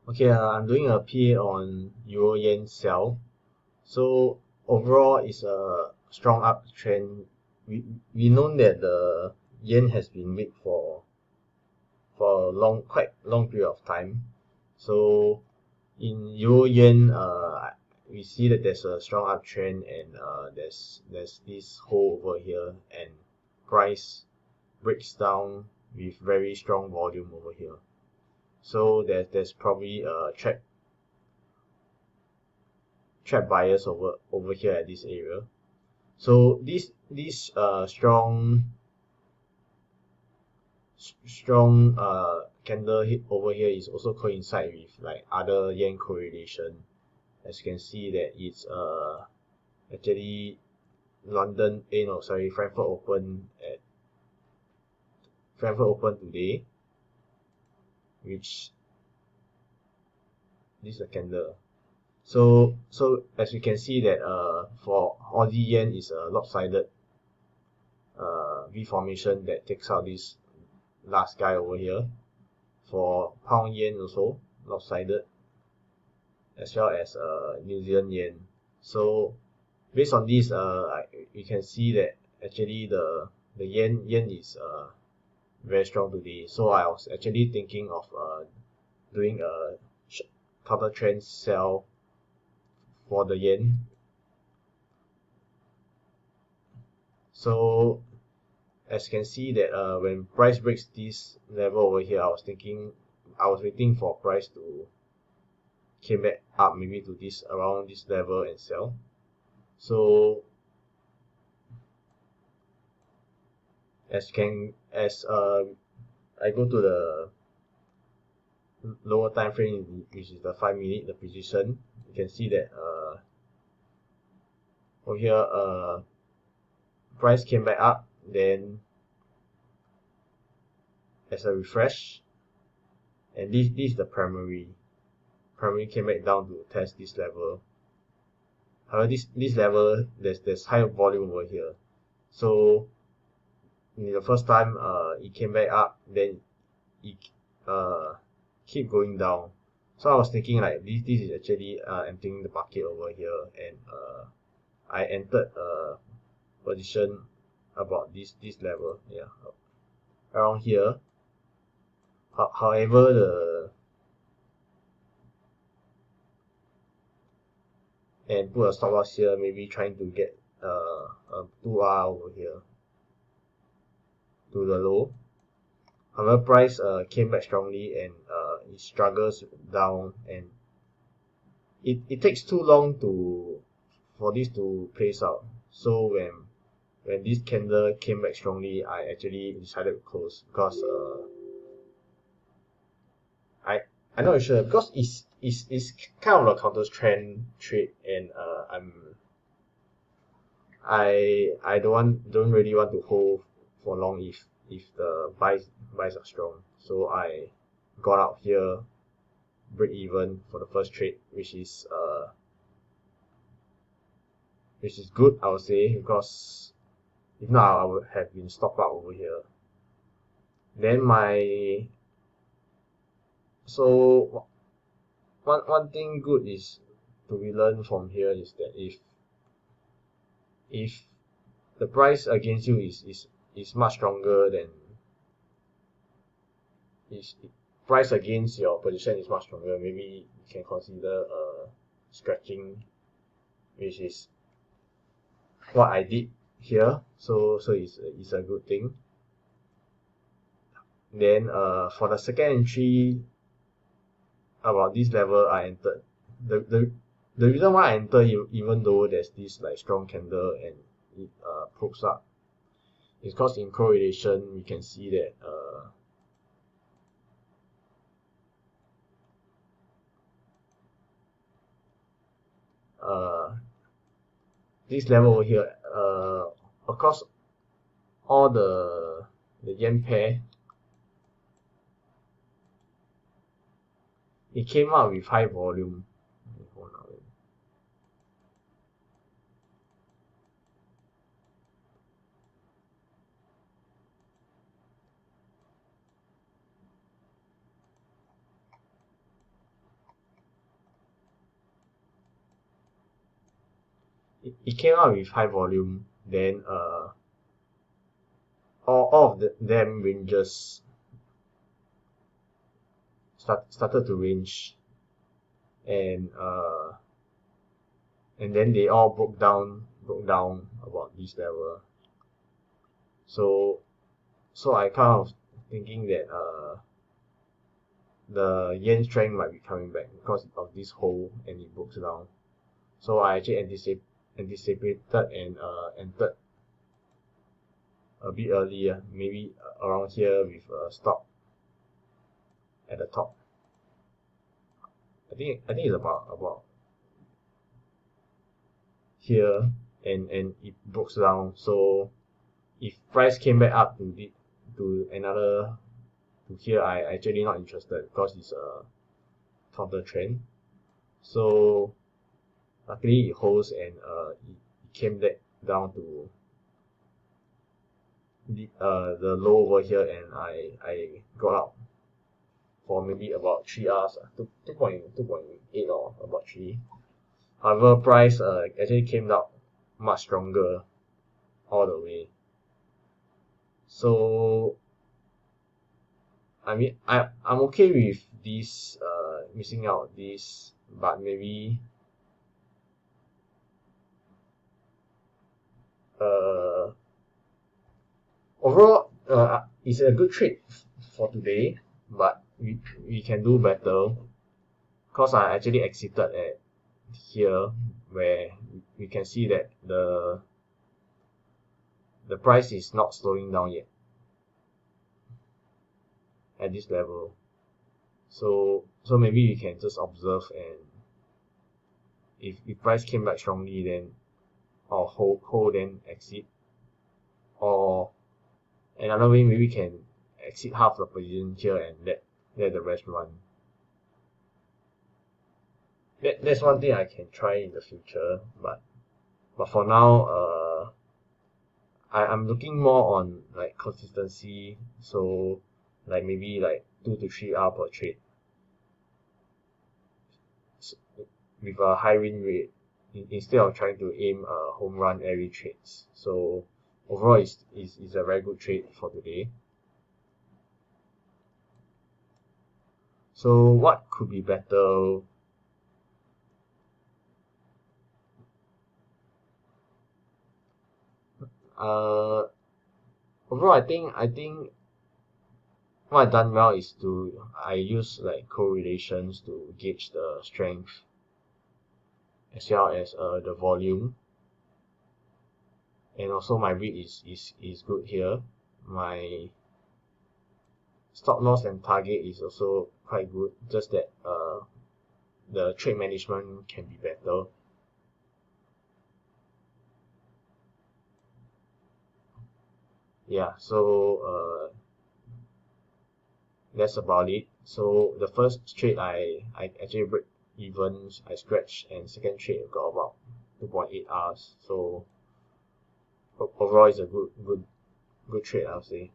Okay, I'm doing a PA on Euro Sell. So overall, it's a strong uptrend. We know that the yen has been weak for a quite long period of time. So in Euro Yen, we see that there's a strong uptrend, and there's this hole over here, and price breaks down with very strong volume over here. So there's probably a trap buyers over here at this area. So this strong candle hit over here is also coincide with like other yen correlation. As you can see that it's actually Frankfurt open today, which this is a candle. So as you can see that for Aussie yen is a lopsided V formation that takes out this last guy over here. For pound yen also lopsided, as well as New Zealand yen. So based on this, you can see that actually the yen is very strong today. So I was actually thinking of doing a counter trend sell for the yen. So as you can see that when price breaks this level over here, I was waiting for price to came back up maybe to this around this level and sell. So as I go to the lower time frame, which is the 5 minute, the position, you can see that over here price came back up, then as a refresh, and this is the primary came back down to test this level. However, this level there's higher volume over here. So in the first time it came back up, then it keep going down. So I was thinking like this is actually emptying the bucket over here, and I entered a position about this level, yeah, around here. However, and put a stop loss here, maybe trying to get a 2R over here to the low. However, price came back strongly, and it struggles down, and it takes too long for this to place out. So when this candle came back strongly, I actually decided to close because I'm not sure, because it's kind of a counter trend trade, and I don't really want to hold for long if the buys are strong. So I got out here, break even for the first trade, which is good, I would say, because if not I would have been stopped out over here. Then one thing good is to be learned from here is that if the price against you is much stronger than is price against your position is much stronger, maybe you can consider stretching, which is what I did here. So it's a good thing. Then for the second entry, about this level I entered, the reason why I enter, even though there's this like strong candle and it probes up, is because in correlation we can see that this level over here, across all the yen pair, it came out with high volume. it came out with high volume, then all of them ranges started to range, and then they all broke down about this level. So I kind of thinking that the yen strength might be coming back because of this hole, and it broke down. So I actually anticipated and entered a bit earlier, maybe around here with a stop at the top. I think it's about here, and it broke down. So if price came back up to another to here, I actually not interested because it's a counter trend. So luckily it holds, and it came back down to the low over here, and I got out for maybe about 3 hours, 2.8 or about 3. However, price actually came down much stronger all the way. So I mean, I'm okay with this missing out this, but maybe overall it's a good trade for today, but we can do better, because I actually exited at here, where we can see that the price is not slowing down yet at this level. So maybe we can just observe, and if price came back strongly, then or hold then exit, or another way, maybe we can exit half the position here and let the rest run. That's one thing I can try in the future, but for now I'm looking more on like consistency, so like maybe like 2 to 3 hour per trade with a high win rate, instead of trying to aim a home run every trades. So overall is a very good trade for today. So what could be better? Overall, I think what I've done well is I use like correlations to gauge the strength, as well as the volume, and also my read is good here. My stop loss and target is also quite good, just that the trade management can be better. Yeah, so that's about it. So the first trade I actually break even, I scratched, and second trade I got about 2.8 hours. So overall it's a good trade, I'll say.